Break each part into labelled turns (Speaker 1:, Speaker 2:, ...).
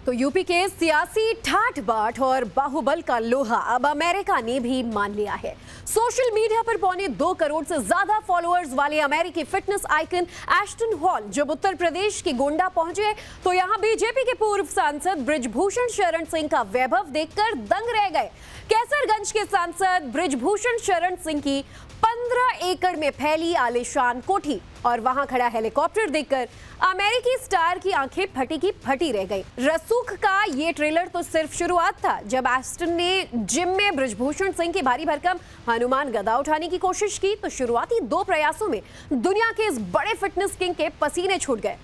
Speaker 1: तो यूपी के सियासी ठाठ बाट और बाहुबल का लोहा अब अमेरिका ने भी मान लिया है। सोशल मीडिया पर 2.25 करोड़ से ज्यादा फॉलोअर्स वाले अमेरिकी फिटनेस आइकन एश्टन हॉल जब उत्तर प्रदेश की गोंडा पहुंचे तो यहां बीजेपी के पूर्व सांसद बृजभूषण शरण सिंह का वैभव देखकर दंग रह गए। कैसरगंज के सांसद बृजभूषण शरण सिंह की 15 एकड़ में फैली आलीशान कोठी और वहां खड़ा हेलीकॉप्टर देखकर अमेरिकी स्टार की आंखें फटी की फटी रह गई। रसूख का ये ट्रेलर तो सिर्फ शुरुआत था। जब एस्टन ने जिम में बृजभूषण सिंह की भारी भरकम हनुमान गदा उठाने की कोशिश की तो शुरुआती 2 प्रयासों में दुनिया के इस बड़े फिटनेस किंग के पसीने छूट गए।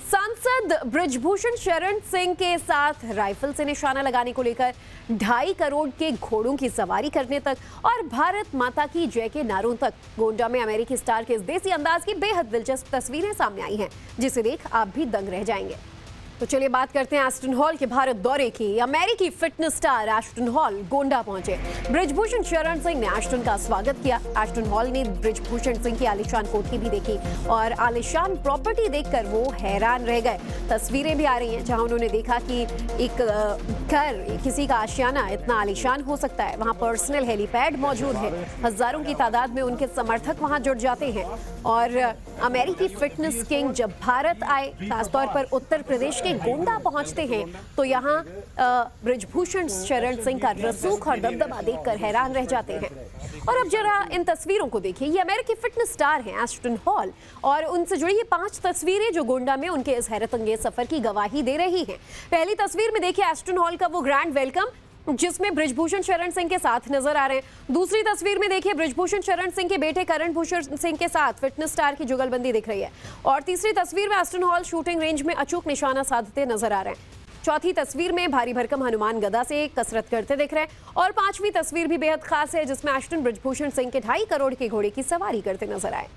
Speaker 1: सांसद बृजभूषण शरण सिंह के साथ राइफल से निशाना लगाने को लेकर 2.5 करोड़ के घोड़ों की सवारी करने तक और भारत माता की जय के नारों तक गोंडा में अमेरिकी स्टार के इस देसी अंदाज की बेहद दिलचस्प तस्वीरें सामने आई हैं, जिसे देख आप भी दंग रह जाएंगे। तो चलिए बात करते हैं एस्टन हॉल के भारत दौरे की। अमेरिकी fitness star Aston hall Gonda पहुंचे। बृजभूषण शरण सिंह ने एस्टन का स्वागत किया। एस्टन हॉल ने बृजभूषण सिंह की आलीशान कोठी भी देखी और आलीशान प्रॉपर्टी देखकर वो हैरान रह गए। तस्वीरें भी आ रही हैं जहां उन्होंने देखा कि एक घर, किसी का आशियाना इतना आलीशान हो सकता है। वहां पर्सनल हेलीपैड मौजूद है। हजारों की तादाद में उनके समर्थक वहां जुट जाते हैं और अमेरिकी फिटनेस किंग जब भारत आए, खासतौर पर उत्तर प्रदेश के गोंडा पहुंचते हैं तो यहाँ बृजभूषण शरण सिंह का रसूख और दबदबा देखकर हैरान रह जाते हैं। और अब जरा इन तस्वीरों को देखिए। ये अमेरिकी फिटनेस स्टार हैं एस्टन हॉल और उनसे जुड़ी ये 5 तस्वीरें जो गोंडा में उनके इस हैरतअंगेज सफर की गवाही दे रही हैं। पहली तस्वीर में देखिए एस्टन हॉल का वो ग्रैंड वेलकम जिसमें बृजभूषण शरण सिंह के साथ नजर आ रहे हैं। दूसरी तस्वीर में देखिए बृजभूषण शरण सिंह के बेटे करण भूषण सिंह के साथ फिटनेस स्टार की जुगलबंदी दिख रही है। और तीसरी तस्वीर में एस्टन हॉल शूटिंग रेंज में अचूक निशाना साधते नजर आ रहे हैं। चौथी तस्वीर में भारी भरकम हनुमान गदा से कसरत करते दिख रहे हैं। और 5वीं तस्वीर भी बेहद खास है जिसमें एस्टन बृजभूषण सिंह के 2.5 करोड़ के घोड़े की सवारी करते नजर आए।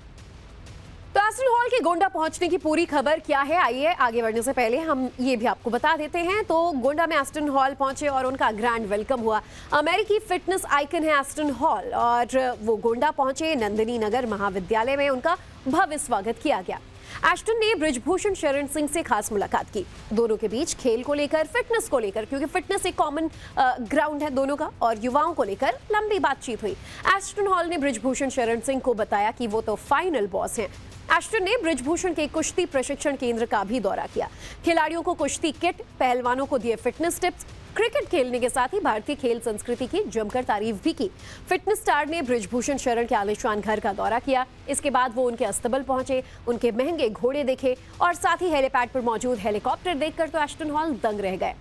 Speaker 1: तो एस्टन हॉल के गोंडा पहुंचने की पूरी खबर क्या है, आइए आगे बढ़ने से पहले हम ये भी आपको बता देते हैं। तो गोंडा में एस्टन हॉल पहुंचे और उनका ग्रैंड वेलकम हुआ। अमेरिकी फिटनेस आइकन है एस्टन हॉल और वो गोंडा पहुंचे। नंदिनी नगर महाविद्यालय में उनका भव्य स्वागत किया गया। एस्टन ने बृजभूषण शरण सिंह से खास मुलाकात की। दोनों के बीच खेल को लेकर, फिटनेस को लेकर, क्योंकि फिटनेस एक कॉमन ग्राउंड है दोनों का, और युवाओं को लेकर लंबी बातचीत हुई। एस्टन हॉल ने बृजभूषण शरण सिंह को बताया कि वो तो फाइनल बॉस हैं। एस्टन ने बृजभूषण के कुश्ती प्रशिक्षण केंद्र का भी दौरा किया। खिलाड़ियों को कुश्ती किट, पहलवानों को दिए फिटनेस टिप्स। क्रिकेट खेलने के साथ ही भारतीय खेल संस्कृति की जमकर तारीफ भी की। फिटनेस स्टार ने बृजभूषण शरण के आलीशान घर का दौरा किया। इसके बाद वो उनके अस्तबल पहुंचे, उनके महंगे घोड़े देखे और साथ ही हेलीपैड पर मौजूद हेलीकॉप्टर देखकर तो एस्टन हॉल दंग रह गए।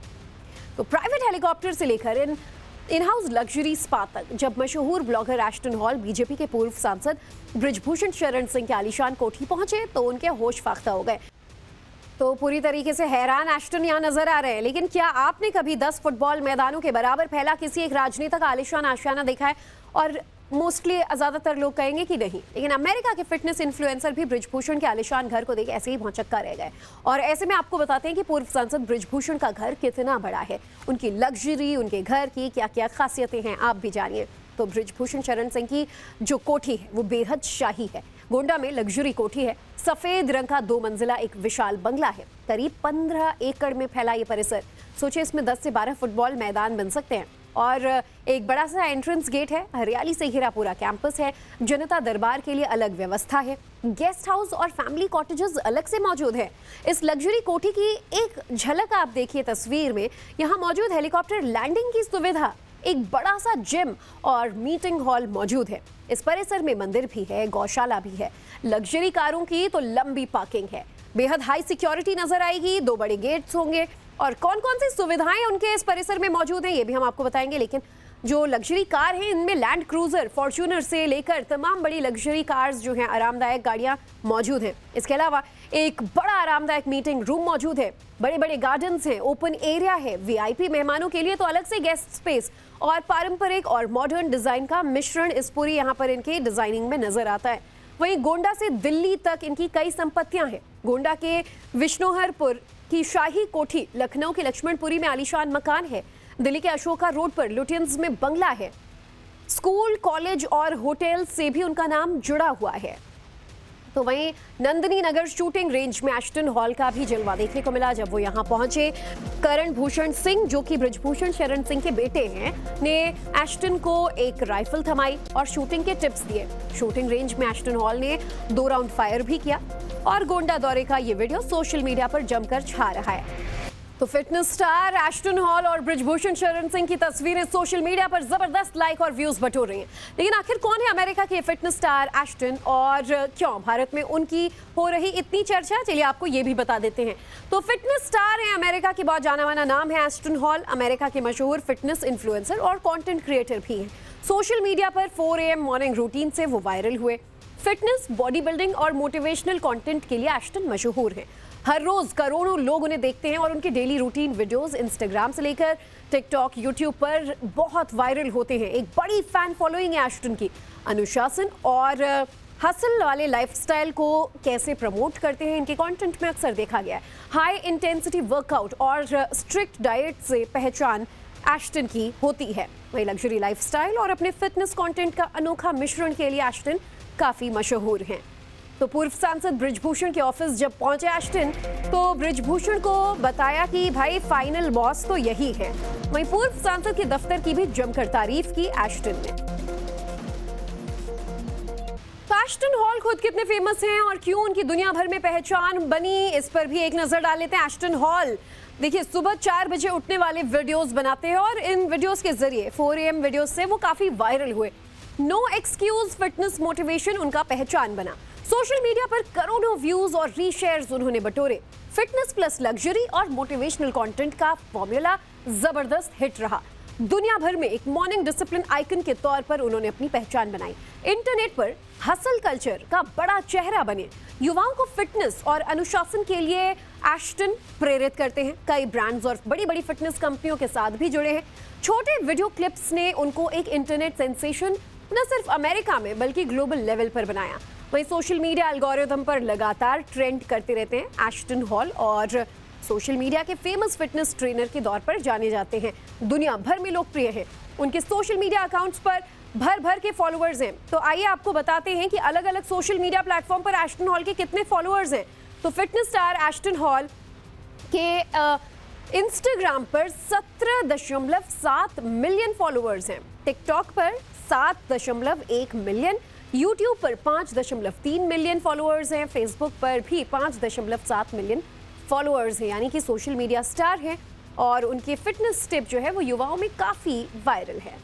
Speaker 1: तो प्राइवेट हेलीकॉप्टर से लेकर इन हाउस लग्जरी स्पा तक जब मशहूर ब्लॉगर एस्टन हॉल बीजेपी के पूर्व सांसद बृजभूषण शरण सिंह के आलीशान कोठी पहुंचे तो उनके होश फाख्ता हो गए। तो पूरी तरीके से हैरान एस्टन यहाँ नजर आ रहे हैं। लेकिन क्या आपने कभी 10 फुटबॉल मैदानों के बराबर फैला किसी एक राजनेता का आलीशान आशियाना देखा है? और मोस्टली ज़्यादातर लोग कहेंगे कि नहीं। लेकिन अमेरिका के फिटनेस इन्फ्लुएंसर भी बृजभूषण के आलीशान घर को देख ऐसे ही भौचक्का रह गए। और ऐसे में आपको बताते हैं कि पूर्व सांसद बृजभूषण का घर कितना बड़ा है, उनकी लग्जरी, उनके घर की क्या क्या खासियतें हैं, आप भी जानिए। तो बृजभूषण शरण सिंह की जो कोठी है वो बेहद शाही है। गोंडा में लग्जरी कोठी है। सफेद रंग का 2 मंजिला एक विशाल बंगला है। करीब 15 एकड़ में फैला ये परिसर। सोचिए इसमें 10 से 12 फुटबॉल मैदान बन सकते हैं। और एक बड़ा सा एंट्रेंस गेट है। हरियाली से घिरा पूरा कैंपस है। जनता दरबार के लिए अलग व्यवस्था है। गेस्ट हाउस और फैमिली कॉटेजेस अलग से मौजूद है। इस लग्जरी कोठी की एक झलक आप देखिए तस्वीर में। यहाँ मौजूद हेलीकॉप्टर लैंडिंग की सुविधा, एक बड़ा सा जिम और मीटिंग हॉल मौजूद है। इस परिसर में मंदिर भी है, गौशाला भी है। लग्जरी कारों की तो लंबी पार्किंग है। बेहद हाई सिक्योरिटी नजर आएगी। 2 बड़े गेट्स होंगे और कौन कौन सी सुविधाएं उनके इस परिसर में मौजूद हैं ये भी हम आपको बताएंगे। लेकिन जो लग्जरी कार हैं इनमें लैंड क्रूजर, फॉर्च्यूनर से लेकर तमाम बड़ी लग्जरी कार्स जो हैं, आरामदायक गाड़ियां मौजूद हैं। इसके अलावा एक बड़ा आरामदायक मीटिंग रूम मौजूद है। बड़े बड़े गार्डन्स हैं, ओपन एरिया है। वीआईपी मेहमानों के लिए तो अलग से गेस्ट स्पेस और पारंपरिक और मॉडर्न डिजाइन का मिश्रण इस पूरी यहाँ पर इनके डिजाइनिंग में नजर आता है। वहीं गोंडा से दिल्ली तक इनकी कई संपत्तियां हैं। गोंडा के विष्णुहरपुर की शाही कोठी, लखनऊ के लक्ष्मणपुरी में आलीशान मकान है। दिल्ली के अशोका रोड पर लुटियंस में बंगला है। स्कूल, कॉलेज और होटल से भी उनका नाम जुड़ा हुआ है। तो वहीं नंदिनी नगर शूटिंग रेंज में एश्टन हॉल का भी जलवा देखने को मिला जब वो यहां पहुंचे। करण भूषण सिंह, जो कि बृजभूषण शरण सिंह के बेटे हैं, ने एश्टन को एक राइफल थमाई और शूटिंग के टिप्स दिए। शूटिंग रेंज में एश्टन हॉल ने 2 राउंड फायर भी किया और गोंडा दौरे का ये वीडियो सोशल मीडिया पर जमकर छा रहा है। तो फिटनेस स्टार एश्टन हॉल और बृजभूषण शरण सिंह की तस्वीरें सोशल मीडिया पर जबरदस्त लाइक और व्यूज बटोर रही हैं। लेकिन आखिर कौन है अमेरिका के फिटनेस स्टार एश्टन और क्यों भारत में उनकी हो रही इतनी चर्चा, चलिए आपको ये भी बता देते हैं। तो फिटनेस स्टार है अमेरिका की, बहुत जाना माना नाम है एश्टन हॉल। अमेरिका के मशहूर फिटनेस इन्फ्लुएंसर और कंटेंट क्रिएटर भी हैं। सोशल मीडिया पर 4 AM मॉर्निंग रूटीन से वो वायरल हुए। फिटनेस, बॉडी बिल्डिंग और मोटिवेशनल कंटेंट के लिए एश्टन मशहूर हैं। हर रोज करोड़ों लोग उन्हें देखते हैं और उनके डेली रूटीन वीडियोस इंस्टाग्राम से लेकर टिकटॉक, यूट्यूब पर बहुत वायरल होते हैं। एक बड़ी फैन फॉलोइंग है एश्टन की। अनुशासन और हसल वाले लाइफस्टाइल को कैसे प्रमोट करते हैं इनके कंटेंट में अक्सर देखा गया है। हाई इंटेंसिटी वर्कआउट और स्ट्रिक्ट डाइट से पहचान एश्टन की होती है। वही लग्जरी लाइफस्टाइल और अपने फिटनेस कंटेंट का अनोखा मिश्रण के लिए एश्टन काफी मशहूर हैं। तो पूर्व सांसद बृजभूषण के ऑफिस जब पहुंचे एश्टन, तो बृजभूषण को बताया कि भाई फाइनल बॉस तो यही है। वहीं पूर्व सांसद के दफ्तर की भी जमकर तारीफ की एश्टन ने। तो एश्टन हॉल खुद कितने फेमस हैं और क्यों उनकी दुनिया भर में पहचान बनी, इस पर भी एक नजर डाल लेते हैं। एश्टन हॉल देखिए सुबह 4 बजे उठने वाले वीडियोस बनाते हैं और इन वीडियोस के जरिए 4 AM वीडियोस से वो काफी वायरल हुए। नो एक्सक्यूज फिटनेस मोटिवेशन उनका पहचान बना। सोशल मीडिया पर करोड़ों व्यूज और रीशेयर्स उन्होंने बटोरे। फिटनेस प्लस लग्जरी और मोटिवेशनल कंटेंट का फॉर्मूला जबरदस्त हिट रहा। दुनिया भर में एक मॉर्निंग डिसिप्लिन आइकन के तौर पर उन्होंने अपनी पहचान बनाई। इंटरनेट पर हसल कल्चर का बड़ा चेहरा बने। युवाओं को फिटनेस और अनुशासन के लिए एश्टन प्रेरित करते हैं। कई ब्रांड्स और बड़ी बड़ी फिटनेस कंपनियों के साथ भी जुड़े हैं। छोटे वीडियो क्लिप्स ने उनको एक इंटरनेट सेंसेशन न सिर्फ अमेरिका में बल्कि ग्लोबल लेवल पर बनाया। वहीं सोशल मीडिया एल्गोरिथम पर लगातार ट्रेंड करते रहते हैं। एश्टन हॉल और सोशल मीडिया के फेमस फिटनेस ट्रेनर के तौर पर जाने जाते हैं। दुनिया भर में लोकप्रिय हैं। उनके सोशल मीडिया अकाउंट्स पर भर के फॉलोअर्स हैं। तो आइए आपको बताते हैं कि अलग अलग सोशल मीडिया प्लेटफॉर्म पर एश्टन हॉल के कितने फॉलोअर्स हैं। तो फिटनेस स्टार एश्टन हॉल के इंस्टाग्राम पर 17.7 मिलियन फॉलोअर्स हैं। टिकटॉक पर 7.1 मिलियन, यूट्यूब पर 5.3 मिलियन फॉलोअर्स हैं। फेसबुक पर भी 5.7 मिलियन फॉलोअर्स हैं। यानी कि सोशल मीडिया स्टार हैं और उनके फिटनेस टिप जो है वो युवाओं में काफी वायरल है।